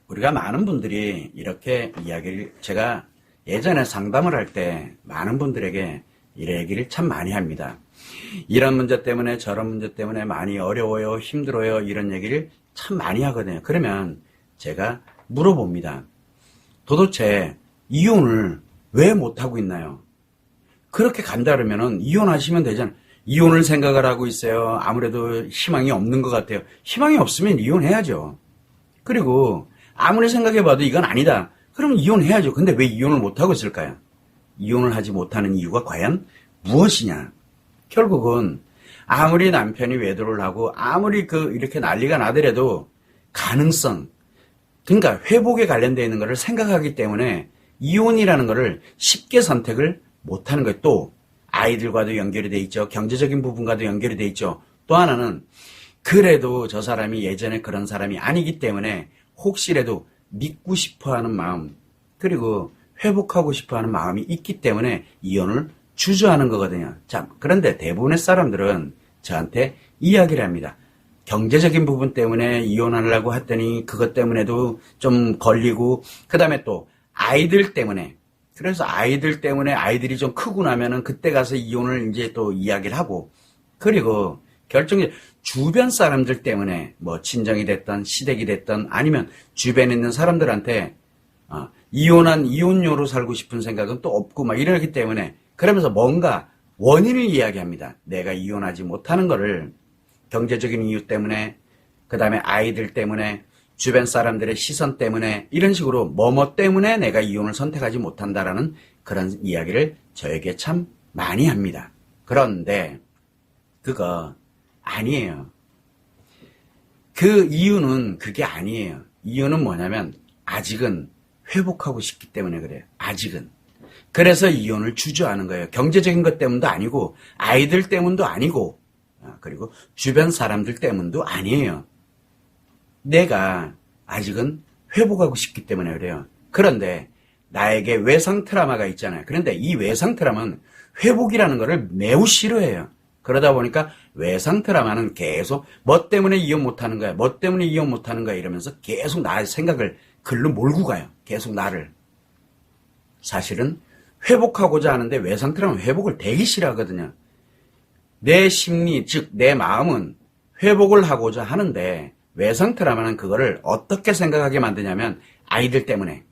우리가 많은 분들이 이렇게 이야기를, 제가 예전에 상담을 할 때 많은 분들에게 이 얘기를 참 많이 합니다. 이런 문제 때문에 저런 문제 때문에 많이 어려워요, 힘들어요, 이런 얘기를 참 많이 하거든요. 그러면 제가 물어봅니다. 도대체 이혼을 왜 못하고 있나요? 그렇게 간다 그러면은 이혼하시면 되잖아요. 이혼을 생각을 하고 있어요. 아무래도 희망이 없는 것 같아요. 희망이 없으면 이혼해야죠. 그리고 아무리 생각해봐도 이건 아니다. 그러면 이혼해야죠. 근데 왜 이혼을 못하고 있을까요? 이혼을 하지 못하는 이유가 과연 무엇이냐? 결국은 아무리 남편이 외도를 하고 아무리 이렇게 난리가 나더라도 가능성, 그러니까 회복에 관련되어 있는 것을 생각하기 때문에 이혼이라는 것을 쉽게 선택을 못하는 거예요. 또 아이들과도 연결이 돼 있죠. 경제적인 부분과도 연결이 돼 있죠. 또 하나는 그래도 저 사람이 예전에 그런 사람이 아니기 때문에 혹시라도 믿고 싶어하는 마음, 그리고 회복하고 싶어하는 마음이 있기 때문에 이혼을 주저하는 거거든요. 자, 그런데 대부분의 사람들은 저한테 이야기를 합니다. 경제적인 부분 때문에 이혼하려고 했더니 그것 때문에도 좀 걸리고, 그 다음에 또 아이들 때문에, 그래서 아이들 때문에 아이들이 좀 크고 나면은 그때 가서 이혼을 이제 또 이야기를 하고, 그리고 결정적으로 주변 사람들 때문에 뭐 친정이 됐던 시댁이 됐던 아니면 주변에 있는 사람들한테 이혼료로 살고 싶은 생각은 또 없고 막 이러기 때문에, 그러면서 뭔가 원인을 이야기합니다. 내가 이혼하지 못하는 거를 경제적인 이유 때문에, 그 다음에 아이들 때문에, 주변 사람들의 시선 때문에, 이런 식으로 뭐뭐 때문에 내가 이혼을 선택하지 못한다라는 그런 이야기를 저에게 참 많이 합니다. 그런데 그거 아니에요. 그 이유는 그게 아니에요. 이유는 뭐냐면 아직은 회복하고 싶기 때문에 그래요. 아직은. 그래서 이혼을 주저하는 거예요. 경제적인 것 때문도 아니고 아이들 때문도 아니고 그리고 주변 사람들 때문도 아니에요. 내가 아직은 회복하고 싶기 때문에 그래요. 그런데 나에게 외상 트라우마가 있잖아요. 그런데 이 외상 트라우마는 회복이라는 것을 매우 싫어해요. 그러다 보니까 외상 트라우마는 계속 뭐 때문에 이혼 못하는 거야, 뭐 때문에 이혼 못하는 거야 이러면서 계속 나의 생각을 글로 몰고 가요. 계속 나를. 사실은 회복하고자 하는데 외상 트라우마 회복을 되게 싫어하거든요. 내 심리, 즉 내 마음은 회복을 하고자 하는데 외상 트라우마는 그거를 어떻게 생각하게 만드냐면 아이들 때문에,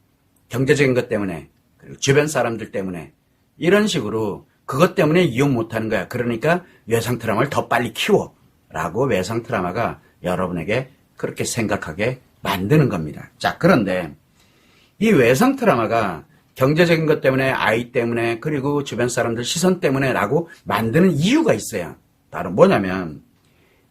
경제적인 것 때문에, 그리고 주변 사람들 때문에 이런 식으로 그것 때문에 이혼 못하는 거야. 그러니까 외상 트라우마를 더 빨리 키워 라고 외상 트라우마가 여러분에게 그렇게 생각하게 만드는 겁니다. 자, 그런데 이 외상 트라우마가 경제적인 것 때문에, 아이 때문에, 그리고 주변 사람들 시선 때문에 라고 만드는 이유가 있어요. 바로 뭐냐면,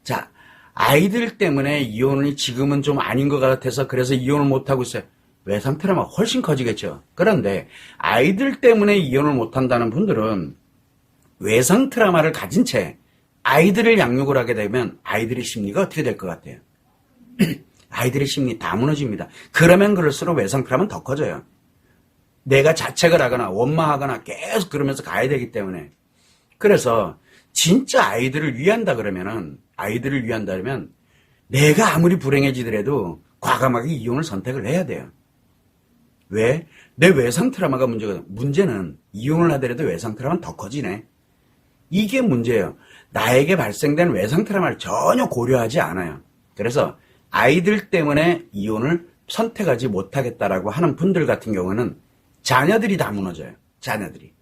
자, 아이들 때문에 이혼이 지금은 좀 아닌 것 같아서 그래서 이혼을 못하고 있어요. 외상 트라우마가 훨씬 커지겠죠. 그런데 아이들 때문에 이혼을 못한다는 분들은 외상 트라우마를 가진 채 아이들을 양육을 하게 되면 아이들의 심리가 어떻게 될 것 같아요? 아이들의 심리 다 무너집니다. 그러면 그럴수록 외상 트라우마는 더 커져요. 내가 자책을 하거나 원망하거나 계속 그러면서 가야 되기 때문에. 그래서 진짜 아이들을 위한다 그러면은, 아이들을 위한다면 내가 아무리 불행해지더라도 과감하게 이혼을 선택을 해야 돼요. 왜? 내 외상 트라우마가 문제거든. 문제는 이혼을 하더라도 외상 트라우마는 더 커지네. 이게 문제예요. 나에게 발생된 외상 트라우마를 전혀 고려하지 않아요. 그래서 아이들 때문에 이혼을 선택하지 못하겠다라고 하는 분들 같은 경우는 자녀들이 다 무너져요. 자녀들이.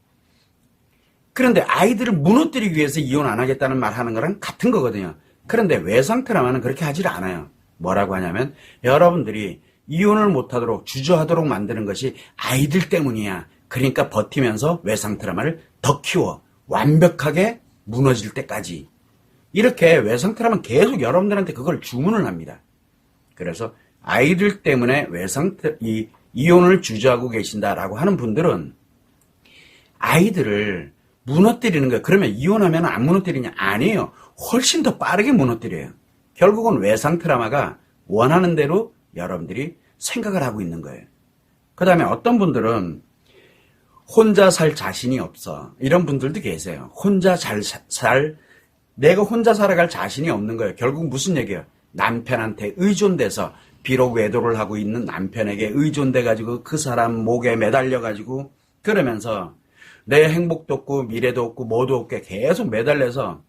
그런데 아이들을 무너뜨리기 위해서 이혼 안 하겠다는 말 하는 거랑 같은 거거든요. 그런데 외상 트라우마는 그렇게 하질 않아요. 뭐라고 하냐면 여러분들이 이혼을 못하도록 주저하도록 만드는 것이 아이들 때문이야. 그러니까 버티면서 외상 트라우마를 더 키워. 완벽하게 무너질 때까지. 이렇게 외상 트라우마는 계속 여러분들한테 그걸 주문을 합니다. 그래서 아이들 때문에 이혼을 주저하고 계신다라고 하는 분들은 아이들을 무너뜨리는 거예요. 그러면 이혼하면 안 무너뜨리냐? 아니에요. 훨씬 더 빠르게 무너뜨려요. 결국은 외상 트라우마가 원하는 대로 여러분들이 생각을 하고 있는 거예요. 그 다음에 어떤 분들은 혼자 살 자신이 없어. 이런 분들도 계세요. 내가 혼자 살아갈 자신이 없는 거예요. 결국 무슨 얘기예요? 남편한테 의존돼서 비록 외도를 하고 있는 남편에게 의존돼가지고 그 사람 목에 매달려가지고 그러면서 내 행복도 없고 미래도 없고 뭐도 없게 계속 매달려서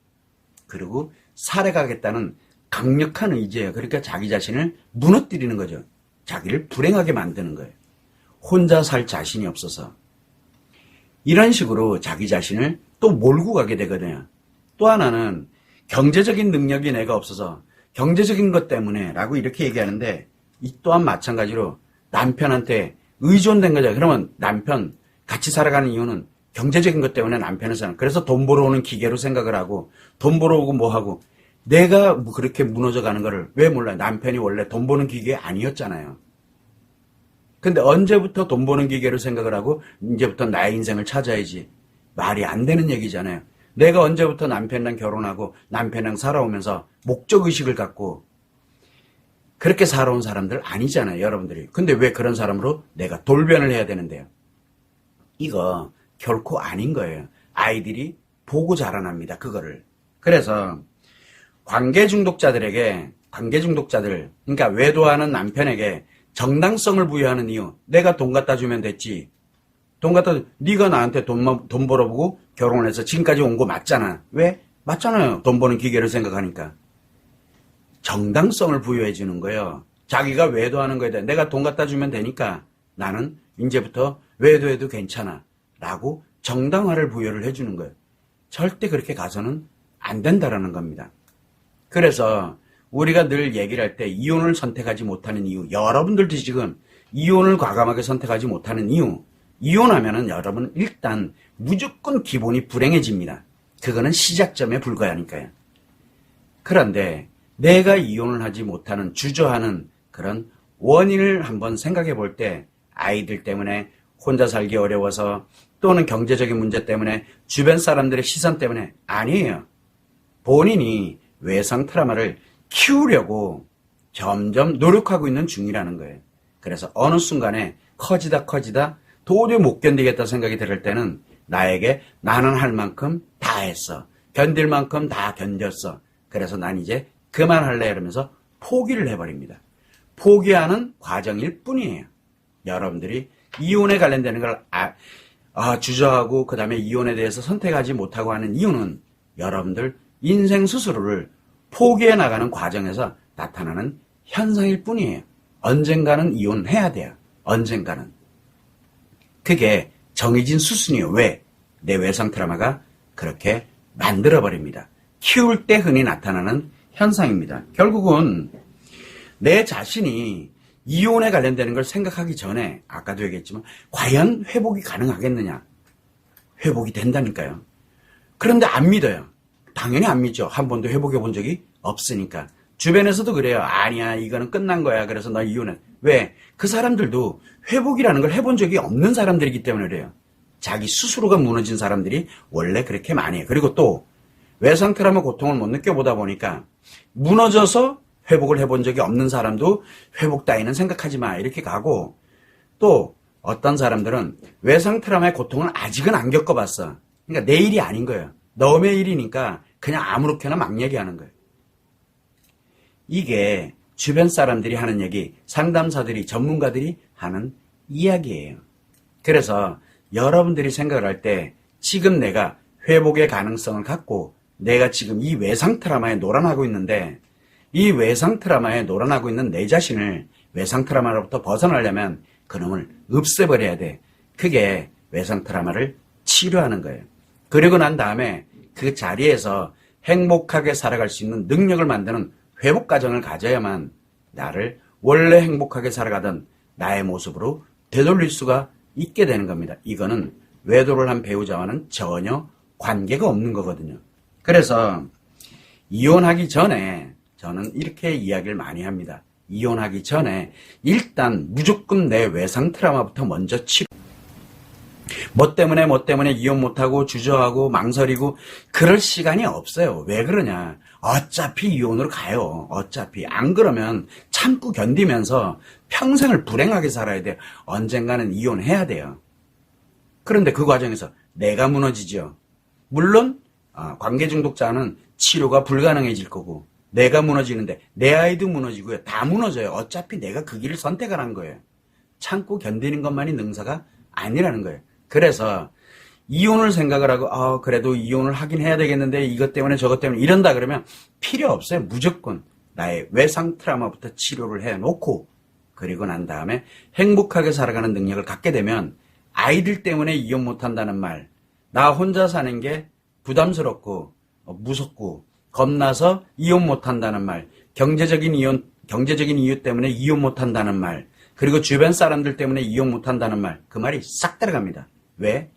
그리고 살아가겠다는 강력한 의지예요. 그러니까 자기 자신을 무너뜨리는 거죠. 자기를 불행하게 만드는 거예요. 혼자 살 자신이 없어서. 이런 식으로 자기 자신을 또 몰고 가게 되거든요. 또 하나는 경제적인 능력이 내가 없어서 경제적인 것 때문에 라고 이렇게 얘기하는데 이 또한 마찬가지로 남편한테 의존된 거죠. 그러면 남편 같이 살아가는 이유는 경제적인 것 때문에 남편을 사는. 그래서 돈 벌어오는 기계로 생각을 하고 돈 벌어오고 뭐 하고 내가 그렇게 무너져 가는 거를 왜 몰라요? 남편이 원래 돈 버는 기계 아니었잖아요. 근데 언제부터 돈 버는 기계로 생각을 하고 이제부터 나의 인생을 찾아야지. 말이 안 되는 얘기잖아요. 내가 언제부터 남편이랑 결혼하고 남편이랑 살아오면서 목적의식을 갖고 그렇게 살아온 사람들 아니잖아요, 여러분들이. 근데 왜 그런 사람으로 내가 돌변을 해야 되는데요? 이거 결코 아닌 거예요. 아이들이 보고 자라납니다, 그거를. 그래서 관계 중독자들, 그러니까 외도하는 남편에게 정당성을 부여하는 이유. 내가 돈 갖다 주면 됐지. 네가 나한테 돈 벌어보고 결혼을 해서 지금까지 온 거 맞잖아. 왜? 맞잖아요. 돈 버는 기계를 생각하니까. 정당성을 부여해 주는 거예요. 자기가 외도하는 거에 대해 내가 돈 갖다 주면 되니까 나는 이제부터 외도해도 괜찮아. 라고 정당화를 부여를 해 주는 거예요. 절대 그렇게 가서는 안 된다라는 겁니다. 그래서 우리가 늘 얘기를 할 때 이혼을 선택하지 못하는 이유, 여러분들도 지금 이혼을 과감하게 선택하지 못하는 이유, 이혼하면은 여러분 일단 무조건 기본이 불행해집니다. 그거는 시작점에 불과하니까요. 그런데 내가 이혼을 하지 못하는 주저하는 그런 원인을 한번 생각해 볼 때 아이들 때문에 혼자 살기 어려워서 또는 경제적인 문제 때문에 주변 사람들의 시선 때문에 아니에요. 본인이 외상 트라우마를 키우려고 점점 노력하고 있는 중이라는 거예요. 그래서 어느 순간에 커지다 도저히 못 견디겠다 생각이 들을 때는 나는 할 만큼 다 했어. 견딜 만큼 다 견뎠어. 그래서 난 이제 그만할래 이러면서 포기를 해버립니다. 포기하는 과정일 뿐이에요. 여러분들이 이혼에 관련되는 걸 주저하고 그 다음에 이혼에 대해서 선택하지 못하고 하는 이유는 여러분들 인생 스스로를 포기해 나가는 과정에서 나타나는 현상일 뿐이에요. 언젠가는 이혼해야 돼요. 언젠가는. 그게 정해진 수순이에요. 왜? 내 외상 트라우마가 그렇게 만들어버립니다. 키울 때 흔히 나타나는 현상입니다. 결국은 내 자신이 이혼에 관련되는 걸 생각하기 전에 아까도 얘기했지만 과연 회복이 가능하겠느냐? 회복이 된다니까요. 그런데 안 믿어요. 당연히 안 믿죠. 한 번도 회복해 본 적이 없으니까. 주변에서도 그래요. 아니야, 이거는 끝난 거야. 그래서 너 이혼해. 왜? 그 사람들도 회복이라는 걸 해본 적이 없는 사람들이기 때문에 그래요. 자기 스스로가 무너진 사람들이 원래 그렇게 많이 해요. 그리고 또 외상 트라우마 고통을 못 느껴보다 보니까 무너져서 회복을 해본 적이 없는 사람도 회복 따위는 생각하지 마 이렇게 가고, 또 어떤 사람들은 외상 트라우마의 고통을 아직은 안 겪어봤어. 그러니까 내 일이 아닌 거예요. 너의 일이니까 그냥 아무렇게나 막 얘기하는 거예요. 이게 주변 사람들이 하는 얘기, 상담사들이, 전문가들이 하는 이야기예요. 그래서 여러분들이 생각을 할 때 지금 내가 회복의 가능성을 갖고 내가 지금 이 외상 트라우마에 놀아나고 있는데, 이 외상 트라우마에 놀아나고 있는 내 자신을 외상 트라우마로부터 벗어나려면 그놈을 없애버려야 돼. 그게 외상 트라우마를 치료하는 거예요. 그리고 난 다음에 그 자리에서 행복하게 살아갈 수 있는 능력을 만드는 회복 과정을 가져야만 나를 원래 행복하게 살아가던 나의 모습으로 되돌릴 수가 있게 되는 겁니다. 이거는 외도를 한 배우자와는 전혀 관계가 없는 거거든요. 그래서 이혼하기 전에 저는 이렇게 이야기를 많이 합니다. 이혼하기 전에 일단 무조건 내 외상 트라우마부터 먼저 치료. 뭐 때문에 이혼 못하고 주저하고 망설이고 그럴 시간이 없어요. 왜 그러냐? 어차피 이혼으로 가요. 어차피. 안 그러면 참고 견디면서 평생을 불행하게 살아야 돼요. 언젠가는 이혼해야 돼요. 그런데 그 과정에서 내가 무너지죠. 물론 관계 중독자는 치료가 불가능해질 거고, 내가 무너지는데 내 아이도 무너지고요. 다 무너져요. 어차피 내가 그 길을 선택을 거예요. 참고 견디는 것만이 능사가 아니라는 거예요. 그래서 이혼을 생각을 하고 그래도 이혼을 하긴 해야 되겠는데 이것 때문에 저것 때문에 이런다 그러면 필요 없어요. 무조건 나의 외상 트라우마부터 치료를 해놓고 그리고 난 다음에 행복하게 살아가는 능력을 갖게 되면 아이들 때문에 이혼 못한다는 말, 나 혼자 사는 게 부담스럽고 무섭고 겁나서 이혼 못한다는 말, 경제적인 이유 때문에 이혼 못한다는 말, 그리고 주변 사람들 때문에 이혼 못한다는 말, 그 말이 싹 들어갑니다. 왜?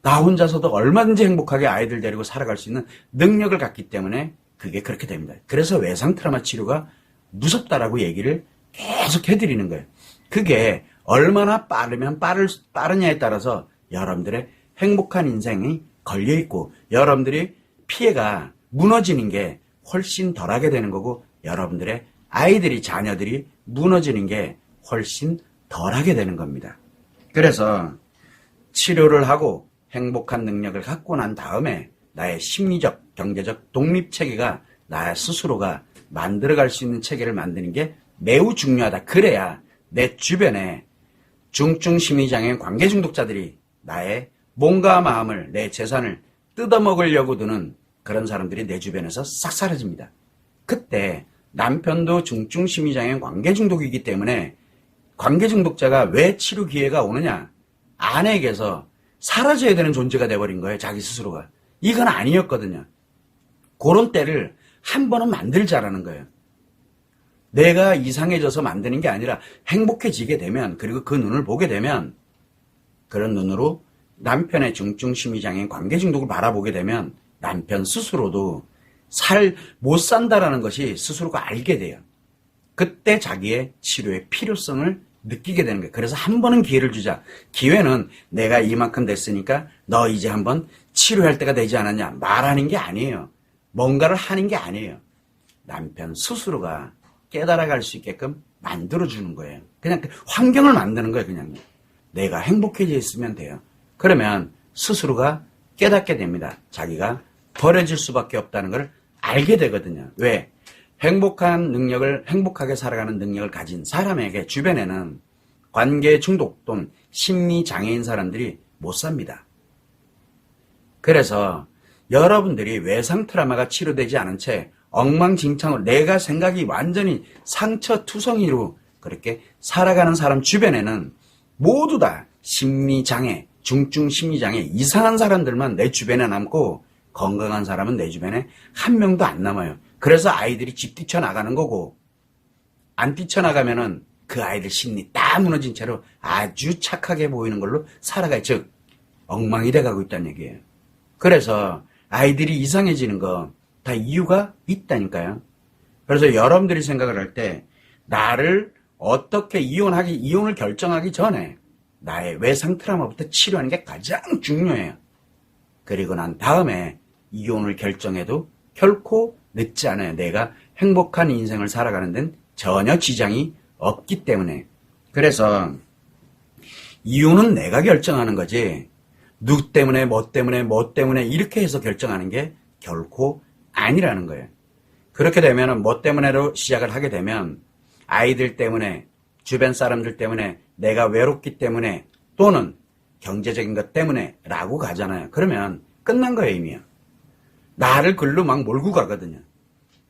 나 혼자서도 얼마든지 행복하게 아이들 데리고 살아갈 수 있는 능력을 갖기 때문에 그게 그렇게 됩니다. 그래서 외상 트라우마 치료가 무섭다라고 얘기를 계속 해드리는 거예요. 그게 얼마나 빠르냐에 따라서 여러분들의 행복한 인생이 걸려있고 여러분들이 피해가 무너지는 게 훨씬 덜하게 되는 거고 여러분들의 아이들이 자녀들이 무너지는 게 훨씬 덜하게 되는 겁니다. 그래서 치료를 하고 행복한 능력을 갖고 난 다음에 나의 심리적, 경제적 독립체계가 나 스스로가 만들어갈 수 있는 체계를 만드는 게 매우 중요하다. 그래야 내 주변에 중증심리장애인 관계중독자들이 나의 몸과 마음을, 내 재산을 뜯어먹으려고 드는 그런 사람들이 내 주변에서 싹 사라집니다. 그때 남편도 중증심리장애인 관계중독이기 때문에 관계중독자가 왜 치료 기회가 오느냐? 아내에게서 사라져야 되는 존재가 돼버린 거예요. 자기 스스로가. 이건 아니었거든요. 그런 때를 한 번은 만들자라는 거예요. 내가 이상해져서 만드는 게 아니라 행복해지게 되면 그리고 그 눈을 보게 되면 그런 눈으로 남편의 중증심리장애인 관계중독을 바라보게 되면 남편 스스로도 못 산다라는 것이 스스로가 알게 돼요. 그때 자기의 치료의 필요성을 느끼게 되는 거예요. 그래서 한 번은 기회를 주자. 기회는 내가 이만큼 됐으니까 너 이제 한번 치료할 때가 되지 않았냐 말하는 게 아니에요. 뭔가를 하는 게 아니에요. 남편 스스로가 깨달아갈 수 있게끔 만들어주는 거예요. 그냥 환경을 만드는 거예요. 그냥 내가 행복해져 있으면 돼요. 그러면 스스로가 깨닫게 됩니다. 자기가 버려질 수밖에 없다는 걸 알게 되거든요. 왜? 행복하게 살아가는 능력을 가진 사람에게 주변에는 관계 중독 또는 심리 장애인 사람들이 못 삽니다. 그래서 여러분들이 외상 트라우마가 치료되지 않은 채 엉망진창으로 내가 생각이 완전히 상처투성이로 그렇게 살아가는 사람 주변에는 모두 다 심리장애, 중증심리장애 이상한 사람들만 내 주변에 남고 건강한 사람은 내 주변에 한 명도 안 남아요. 그래서 아이들이 집 뛰쳐나가는 거고 안 뛰쳐나가면은 그 아이들 심리 다 무너진 채로 아주 착하게 보이는 걸로 살아가요. 즉 엉망이 돼가고 있다는 얘기예요. 그래서 아이들이 이상해지는 거 다 이유가 있다니까요. 그래서 여러분들이 생각을 할 때 나를 어떻게 이혼을 결정하기 전에 나의 외상 트라우마부터 치료하는 게 가장 중요해요. 그리고 난 다음에 이혼을 결정해도 결코 늦지 않아요. 내가 행복한 인생을 살아가는 데는 전혀 지장이 없기 때문에. 그래서 이혼은 내가 결정하는 거지 누구 때문에 뭐 때문에 이렇게 해서 결정하는 게 결코 아니라는 거예요. 그렇게 되면 뭐 때문에로 시작을 하게 되면 아이들 때문에 주변 사람들 때문에 내가 외롭기 때문에 또는 경제적인 것 때문에 라고 가잖아요. 그러면 끝난 거예요. 이미요. 나를 글로 막 몰고 가거든요.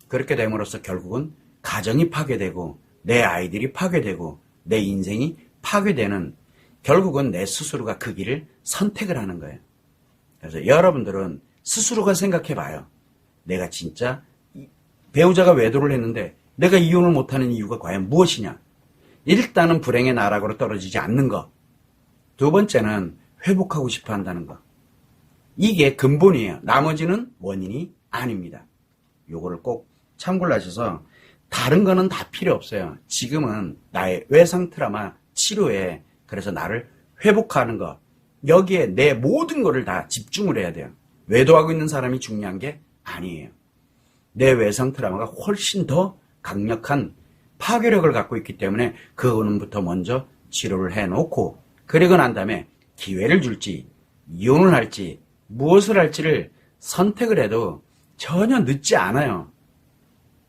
그렇게 됨으로써 결국은 가정이 파괴되고 내 아이들이 파괴되고 내 인생이 파괴되는 결국은 내 스스로가 그 길을 선택을 하는 거예요. 그래서 여러분들은 스스로가 생각해 봐요. 내가 진짜 배우자가 외도를 했는데 내가 이혼을 못하는 이유가 과연 무엇이냐. 일단은 불행의 나락으로 떨어지지 않는 것. 두 번째는 회복하고 싶어 한다는 것. 이게 근본이에요. 나머지는 원인이 아닙니다. 요거를 꼭 참고를 하셔서 다른 거는 다 필요 없어요. 지금은 나의 외상 트라우마 치료에 그래서 나를 회복하는 것. 여기에 내 모든 거를 다 집중을 해야 돼요. 외도하고 있는 사람이 중요한 게 아니에요. 내 외상 트라우마가 훨씬 더 강력한 파괴력을 갖고 있기 때문에 그거는부터 먼저 치료를 해놓고 그리고 난 다음에 기회를 줄지 이혼을 할지 무엇을 할지를 선택을 해도 전혀 늦지 않아요.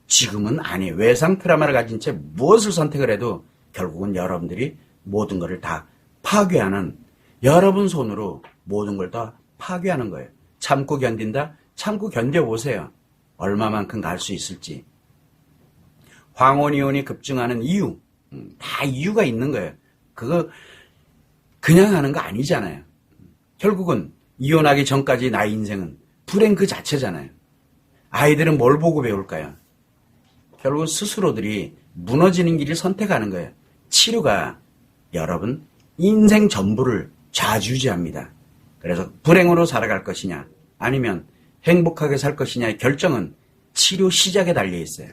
지금은 아니에요. 외상 트라우마를 가진 채 무엇을 선택을 해도 결국은 여러분들이 모든 것을 다 파괴하는, 여러분 손으로 모든 걸 다 파괴하는 거예요. 참고 견딘다? 참고 견뎌보세요. 얼마만큼 갈 수 있을지. 황혼이혼이 급증하는 이유, 다 이유가 있는 거예요. 그거 그냥 하는 거 아니잖아요. 결국은 이혼하기 전까지 나의 인생은 불행 그 자체잖아요. 아이들은 뭘 보고 배울까요? 결국 스스로들이 무너지는 길을 선택하는 거예요. 치료가 여러분 인생 전부를 좌지우지합니다. 그래서 불행으로 살아갈 것이냐 아니면 행복하게 살 것이냐의 결정은 치료 시작에 달려 있어요.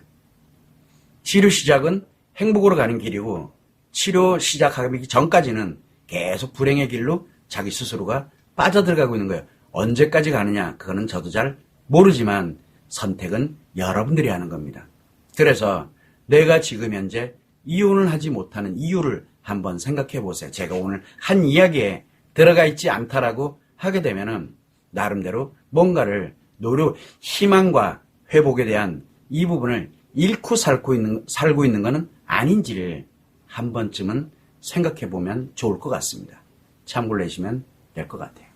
치료 시작은 행복으로 가는 길이고 치료 시작하기 전까지는 계속 불행의 길로 자기 스스로가 빠져들어가고 있는 거예요. 언제까지 가느냐 그거는 저도 잘 모르지만 선택은 여러분들이 하는 겁니다. 그래서 내가 지금 현재 이혼을 하지 못하는 이유를 한번 생각해 보세요. 제가 오늘 한 이야기에 들어가 있지 않다라고 하게 되면은 나름대로 뭔가를 희망과 회복에 대한 이 부분을 잃고 살고 있는 것은 아닌지를 한 번쯤은 생각해 보면 좋을 것 같습니다. 참고를 해주시면 될 것 같아요.